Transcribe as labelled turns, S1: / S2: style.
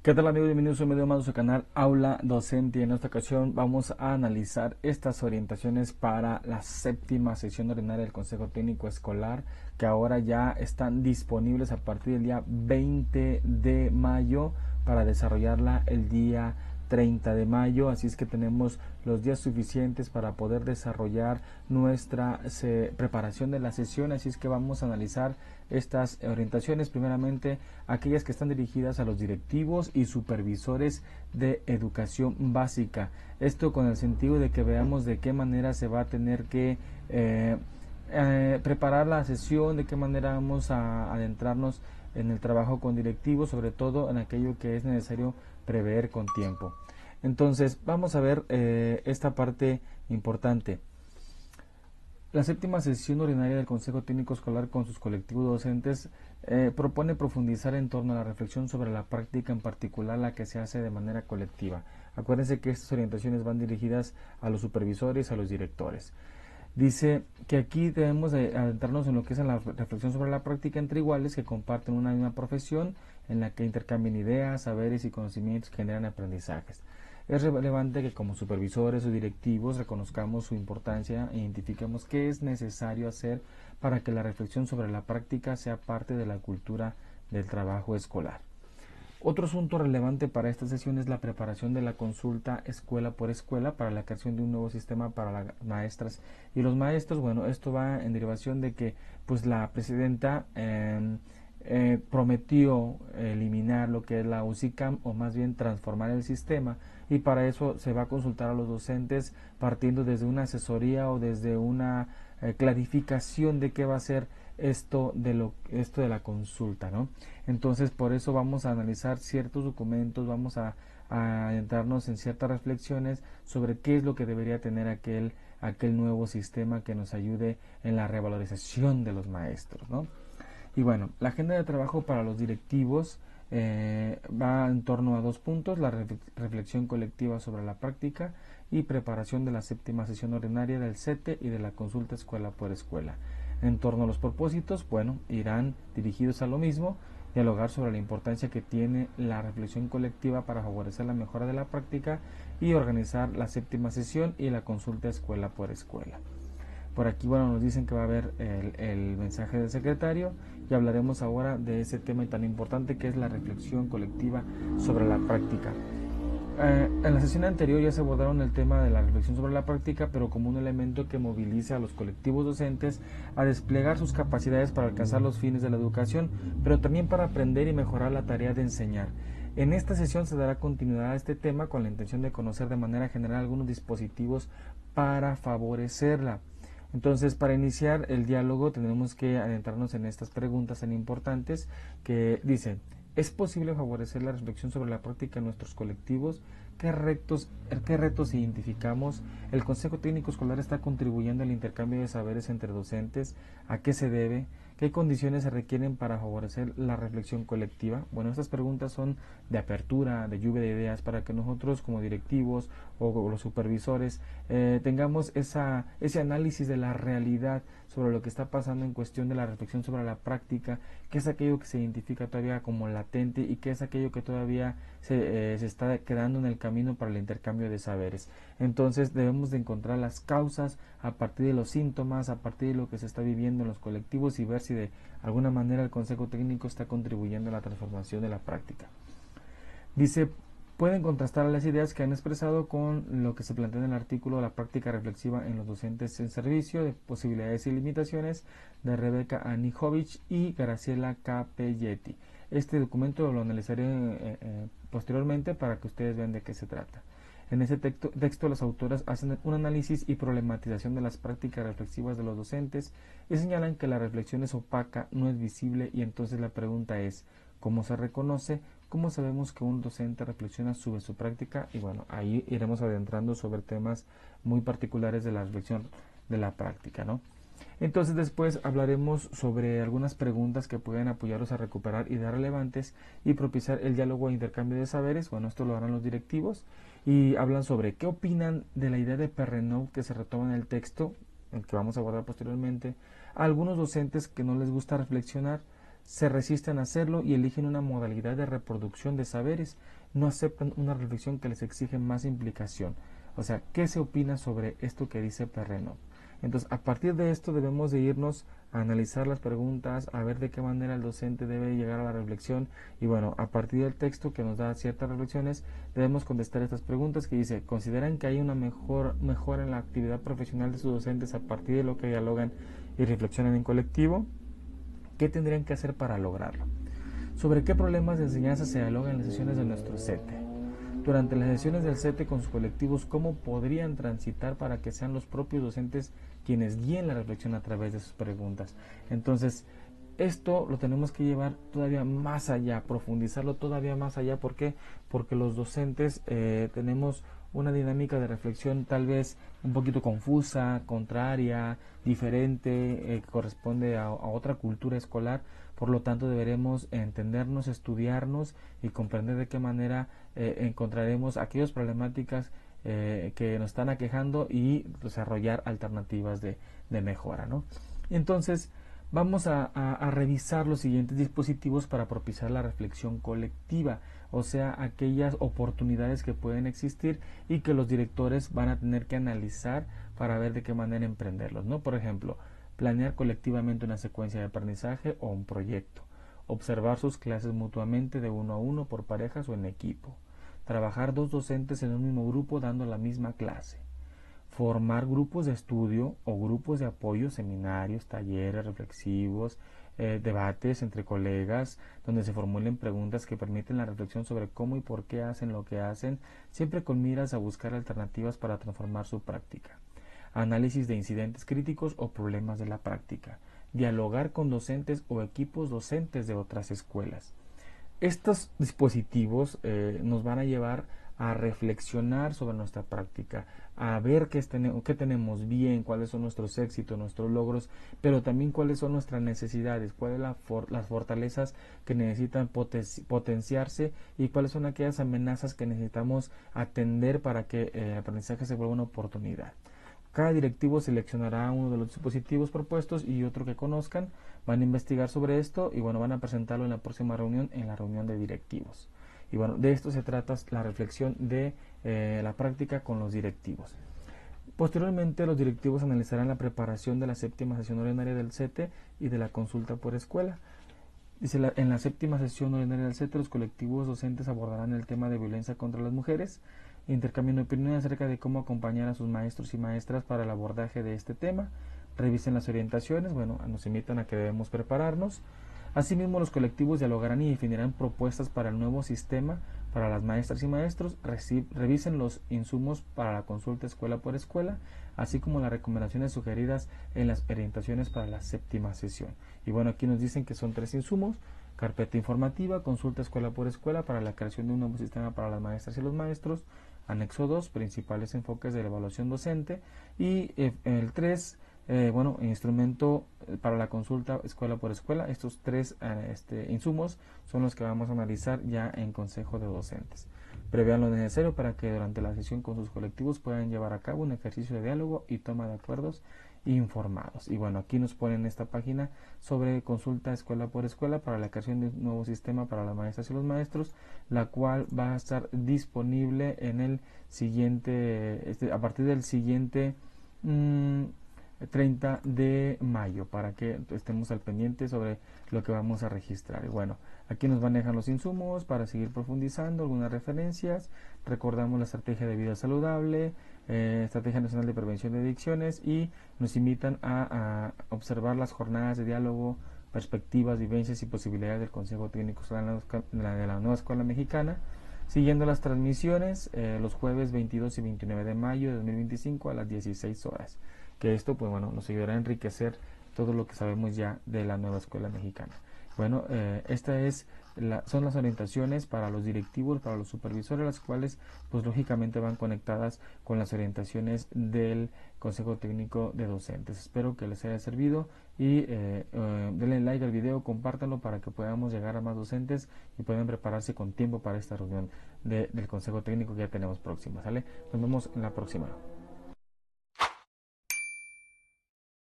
S1: ¿Qué tal amigos? Bienvenidos a un video más de su canal Aula Docente. En esta ocasión vamos a analizar estas orientaciones para la séptima sesión ordinaria del Consejo Técnico Escolar, que ahora ya están disponibles a partir del día 20 de mayo para desarrollarla el día 30 de mayo, así es que tenemos los días suficientes para poder desarrollar nuestra preparación de la sesión. Así es que vamos a analizar estas orientaciones, primeramente aquellas que están dirigidas a los directivos y supervisores de educación básica, esto con el sentido de que veamos de qué manera se va a tener que preparar la sesión, de qué manera vamos a adentrarnos en el trabajo con directivos, sobre todo en aquello que es necesario prever con tiempo. Entonces vamos a ver esta parte importante. La séptima sesión ordinaria del Consejo Técnico Escolar con sus colectivos docentes propone profundizar en torno a la reflexión sobre la práctica, en particular la que se hace de manera colectiva. Acuérdense que estas orientaciones van dirigidas a los supervisores, a los directores. Dice que aquí debemos adentrarnos en lo que es la reflexión sobre la práctica entre iguales que comparten una misma profesión, en la que intercambian ideas, saberes y conocimientos que generan aprendizajes. Es relevante que como supervisores o directivos reconozcamos su importancia e identifiquemos qué es necesario hacer para que la reflexión sobre la práctica sea parte de la cultura del trabajo escolar. Otro asunto relevante para esta sesión es la preparación de la consulta escuela por escuela para la creación de un nuevo sistema para las maestras y los maestros. Bueno, esto va en derivación de que pues la presidenta prometió eliminar lo que es la UCICAM, o más bien transformar el sistema, y para eso se va a consultar a los docentes partiendo desde una asesoría o desde una clarificación de qué va a ser esto de la consulta, ¿no? Entonces por eso vamos a analizar ciertos documentos, vamos a adentrarnos en ciertas reflexiones sobre qué es lo que debería tener aquel nuevo sistema que nos ayude en la revalorización de los maestros, ¿no? Y bueno, la agenda de trabajo para los directivos va en torno a dos puntos: la reflexión colectiva sobre la práctica y preparación de la séptima sesión ordinaria del CETE y de la consulta escuela por escuela. En torno a los propósitos, bueno, irán dirigidos a lo mismo: dialogar sobre la importancia que tiene la reflexión colectiva para favorecer la mejora de la práctica y organizar la séptima sesión y la consulta escuela por escuela. Por aquí, bueno, nos dicen que va a haber el mensaje del secretario, y hablaremos ahora de ese tema tan importante que es la reflexión colectiva sobre la práctica. En la sesión anterior ya se abordaron el tema de la reflexión sobre la práctica, pero como un elemento que movilice a los colectivos docentes a desplegar sus capacidades para alcanzar los fines de la educación, pero también para aprender y mejorar la tarea de enseñar. En esta sesión se dará continuidad a este tema con la intención de conocer de manera general algunos dispositivos para favorecerla. Entonces, para iniciar el diálogo tenemos que adentrarnos en estas preguntas tan importantes que dicen: ¿es posible favorecer la reflexión sobre la práctica en nuestros colectivos? ¿Qué retos identificamos? ¿El Consejo Técnico Escolar está contribuyendo al intercambio de saberes entre docentes? ¿A qué se debe? ¿Qué condiciones se requieren para favorecer la reflexión colectiva? Bueno, estas preguntas son de apertura, de lluvia de ideas, para que nosotros como directivos o los supervisores tengamos ese análisis de la realidad sobre lo que está pasando en cuestión de la reflexión sobre la práctica, qué es aquello que se identifica todavía como latente y qué es aquello que todavía se está quedando en el camino para el intercambio de saberes. Entonces debemos de encontrar las causas a partir de los síntomas, a partir de lo que se está viviendo en los colectivos, y ver si de alguna manera el Consejo Técnico está contribuyendo a la transformación de la práctica. Dice: pueden contrastar las ideas que han expresado con lo que se plantea en el artículo La práctica reflexiva en los docentes en servicio, de posibilidades y limitaciones, de Rebeca Anijovic y Graciela Capelletti. Este documento lo analizaré posteriormente para que ustedes vean de qué se trata. En ese texto las autoras hacen un análisis y problematización de las prácticas reflexivas de los docentes y señalan que la reflexión es opaca, no es visible, y entonces la pregunta es: ¿cómo se reconoce? ¿Cómo sabemos que un docente reflexiona sobre su práctica? Y bueno, ahí iremos adentrando sobre temas muy particulares de la reflexión de la práctica, ¿no? Entonces después hablaremos sobre algunas preguntas que pueden apoyarlos a recuperar ideas relevantes y propiciar el diálogo e intercambio de saberes. Bueno, esto lo harán los directivos, y hablan sobre qué opinan de la idea de Perrenot que se retoma en el texto, el que vamos a abordar posteriormente. A algunos docentes que no les gusta reflexionar, se resisten a hacerlo y eligen una modalidad de reproducción de saberes, no aceptan una reflexión que les exige más implicación. O sea, ¿qué se opina sobre esto que dice Perrenot? Entonces, a partir de esto debemos de irnos a analizar las preguntas, a ver de qué manera el docente debe llegar a la reflexión y bueno, a partir del texto que nos da ciertas reflexiones, debemos contestar estas preguntas que dice, ¿consideran que hay una mejora en la actividad profesional de sus docentes a partir de lo que dialogan y reflexionan en colectivo? ¿Qué tendrían que hacer para lograrlo? ¿Sobre qué problemas de enseñanza se dialogan en las sesiones de nuestro CETE? Durante las sesiones del CETE con sus colectivos, ¿cómo podrían transitar para que sean los propios docentes quienes guíen la reflexión a través de sus preguntas? Entonces, esto lo tenemos que llevar todavía más allá, profundizarlo todavía más allá. ¿Por qué? Porque los docentes tenemos una dinámica de reflexión tal vez un poquito confusa, contraria, diferente, que corresponde a otra cultura escolar. Por lo tanto, deberemos entendernos, estudiarnos y comprender de qué manera encontraremos aquellas problemáticas que nos están aquejando y desarrollar alternativas de mejora, ¿no? Entonces, vamos a revisar los siguientes dispositivos para propiciar la reflexión colectiva, o sea, aquellas oportunidades que pueden existir y que los directores van a tener que analizar para ver de qué manera emprenderlos, ¿no? Por ejemplo, planear colectivamente una secuencia de aprendizaje o un proyecto, observar sus clases mutuamente de uno a uno por parejas o en equipo, trabajar dos docentes en un mismo grupo dando la misma clase, formar grupos de estudio o grupos de apoyo, seminarios, talleres reflexivos, debates entre colegas, donde se formulen preguntas que permiten la reflexión sobre cómo y por qué hacen lo que hacen, siempre con miras a buscar alternativas para transformar su práctica. Análisis de incidentes críticos o problemas de la práctica. Dialogar con docentes o equipos docentes de otras escuelas. Estos dispositivos nos van a llevar a reflexionar sobre nuestra práctica, a ver qué tenemos bien, cuáles son nuestros éxitos, nuestros logros, pero también cuáles son nuestras necesidades, cuáles son las fortalezas que necesitan potenciarse y cuáles son aquellas amenazas que necesitamos atender para que el aprendizaje se vuelva una oportunidad. Cada directivo seleccionará uno de los dispositivos propuestos y otro que conozcan, van a investigar sobre esto y bueno, van a presentarlo en la próxima reunión, en la reunión de directivos. Y bueno, de esto se trata la reflexión de la práctica con los directivos. Posteriormente, los directivos analizarán la preparación de la séptima sesión ordinaria del CETE y de la consulta por escuela. Dice, en la séptima sesión ordinaria del CETE, los colectivos docentes abordarán el tema de violencia contra las mujeres, intercambiando opiniones acerca de cómo acompañar a sus maestros y maestras para el abordaje de este tema, revisen las orientaciones, bueno, nos invitan a que debemos prepararnos. Asimismo, los colectivos dialogarán y definirán propuestas para el nuevo sistema para las maestras y maestros, revisen los insumos para la consulta escuela por escuela, así como las recomendaciones sugeridas en las orientaciones para la séptima sesión. Y bueno, aquí nos dicen que son 3 insumos: carpeta informativa, consulta escuela por escuela para la creación de un nuevo sistema para las maestras y los maestros, anexo 2, principales enfoques de la evaluación docente, y el 3, instrumento para la consulta escuela por escuela. Estos 3 insumos son los que vamos a analizar ya en consejo de docentes. Prevean lo necesario para que durante la sesión con sus colectivos puedan llevar a cabo un ejercicio de diálogo y toma de acuerdos informados. Y bueno, aquí nos ponen esta página sobre consulta escuela por escuela para la creación de un nuevo sistema para las maestras y los maestros, la cual va a estar disponible en el siguiente, a partir del siguiente 30 de mayo, para que estemos al pendiente sobre lo que vamos a registrar. Y bueno, aquí nos manejan los insumos para seguir profundizando, algunas referencias, recordamos la estrategia de vida saludable, estrategia nacional de prevención de adicciones, y nos invitan a observar las jornadas de diálogo, perspectivas, vivencias y posibilidades del Consejo Técnico de la Nueva Escuela Mexicana, siguiendo las transmisiones los jueves 22 y 29 de mayo de 2025 a las 16 horas. Que esto, pues bueno, nos ayudará a enriquecer todo lo que sabemos ya de la Nueva Escuela Mexicana. Bueno, son las orientaciones para los directivos, para los supervisores, las cuales pues lógicamente van conectadas con las orientaciones del Consejo Técnico de Docentes. Espero que les haya servido y denle like al video, compártanlo para que podamos llegar a más docentes y puedan prepararse con tiempo para esta reunión del Consejo Técnico que ya tenemos próxima, ¿sale? Nos vemos en la próxima.